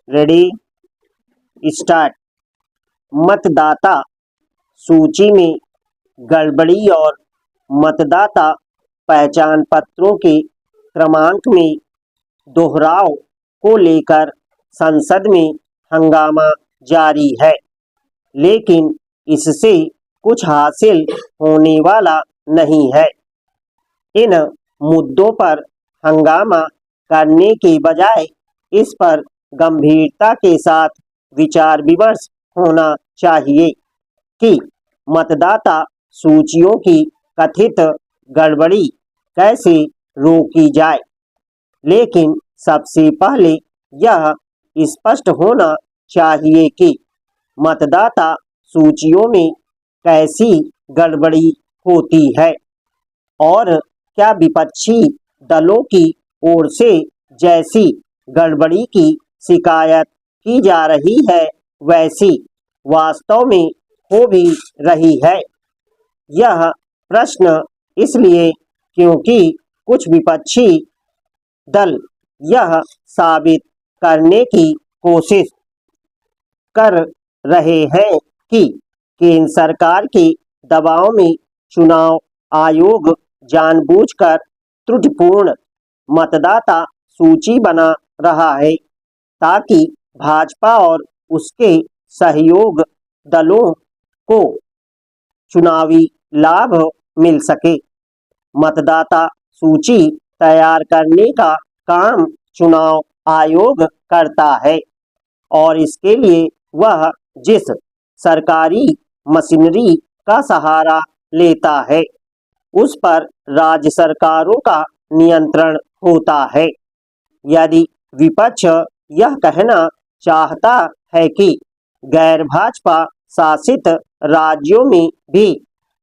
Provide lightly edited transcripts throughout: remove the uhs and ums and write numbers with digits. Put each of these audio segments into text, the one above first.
Ready start. मतदाता सूची में गड़बड़ी और मतदाता पहचान पत्रों के क्रमांक में दोहराव को लेकर संसद में हंगामा जारी है, लेकिन इससे कुछ हासिल होने वाला नहीं है। इन मुद्दों पर हंगामा करने के बजाय इस पर गंभीरता के साथ विचार विमर्श होना चाहिए कि मतदाता सूचियों की कथित गड़बड़ी कैसे रोकी जाए। लेकिन सबसे पहले यह स्पष्ट होना चाहिए कि मतदाता सूचियों में कैसी गड़बड़ी होती है और क्या विपक्षी दलों की ओर से जैसी गड़बड़ी की शिकायत की जा रही है वैसी वास्तव में हो भी रही है। यह प्रश्न इसलिए क्योंकि कुछ विपक्षी दल यह साबित करने की कोशिश कर रहे हैं कि केंद्र सरकार के दबाव में चुनाव आयोग जानबूझकर त्रुटिपूर्ण मतदाता सूची बना रहा है ताकि भाजपा और उसके सहयोग दलों को चुनावी लाभ मिल सके। मतदाता सूची तैयार करने का काम चुनाव आयोग करता है और इसके लिए वह जिस सरकारी मशीनरी का सहारा लेता है उस पर राज्य सरकारों का नियंत्रण होता है। यदि विपक्ष यह कहना चाहता है कि गैर भाजपा शासित राज्यों में भी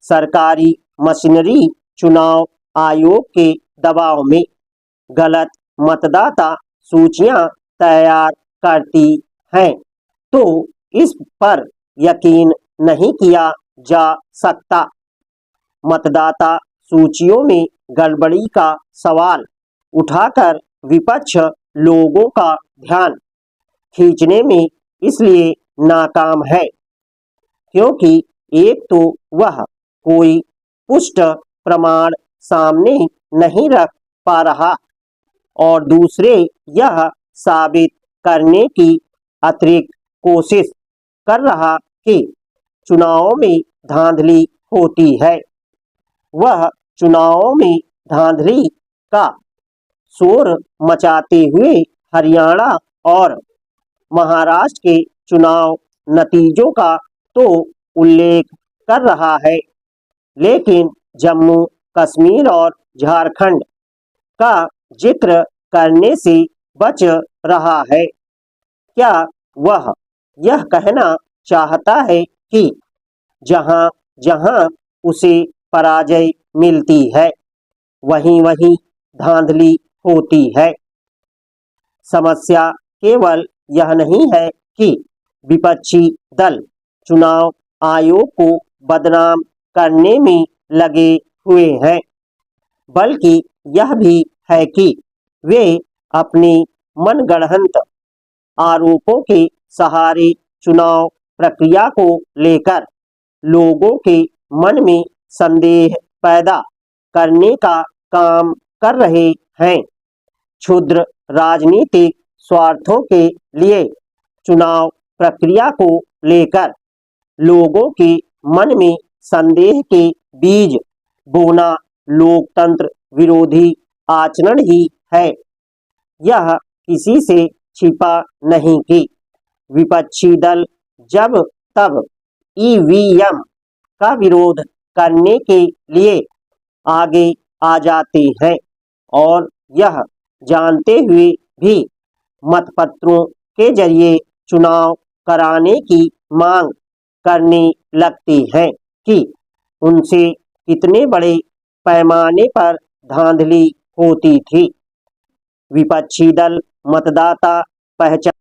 सरकारी मशीनरी चुनाव आयोग के दबाव में गलत मतदाता सूचियां तैयार करती हैं, तो इस पर यकीन नहीं किया जा सकता। मतदाता सूचियों में गड़बड़ी का सवाल उठाकर विपक्ष लोगों का ध्यान खींचने में इसलिए नाकाम है क्योंकि एक तो वह कोई पुष्ट प्रमाण सामने नहीं रख पा रहा और दूसरे यह साबित करने की अतिरिक्त कोशिश कर रहा कि चुनावों में धांधली होती है। वह चुनावों में धांधली का शोर मचाते हुए हरियाणा और महाराष्ट्र के चुनाव नतीजों का तो उल्लेख कर रहा है, लेकिन जम्मू कश्मीर और झारखंड का जिक्र करने से बच रहा है। क्या वह यह कहना चाहता है कि जहां जहां उसे पराजय मिलती है वहीं वहीं धांधली होती है? समस्या केवल यह नहीं है कि विपक्षी दल चुनाव आयोग को बदनाम करने में लगे हुए हैं, बल्कि यह भी है कि वे अपनी मनगढ़ंत आरोपों के सहारे चुनाव प्रक्रिया को लेकर लोगों के मन में संदेह पैदा करने का काम कर रहे हैं। क्षुद्र राजनीतिक स्वार्थों के लिए चुनाव प्रक्रिया को लेकर लोगों के मन में संदेह के बीज बोना लोकतंत्र विरोधी आचरण ही है। यह किसी से छिपा नहीं कि विपक्षी दल जब तब ईवीएम का विरोध करने के लिए आगे आ जाते हैं और यह जानते हुए भी मतपत्रों के जरिए चुनाव कराने की मांग करने लगते हैं कि उनसे कितने बड़े पैमाने पर धांधली होती थी। विपक्षी दल मतदाता पहचान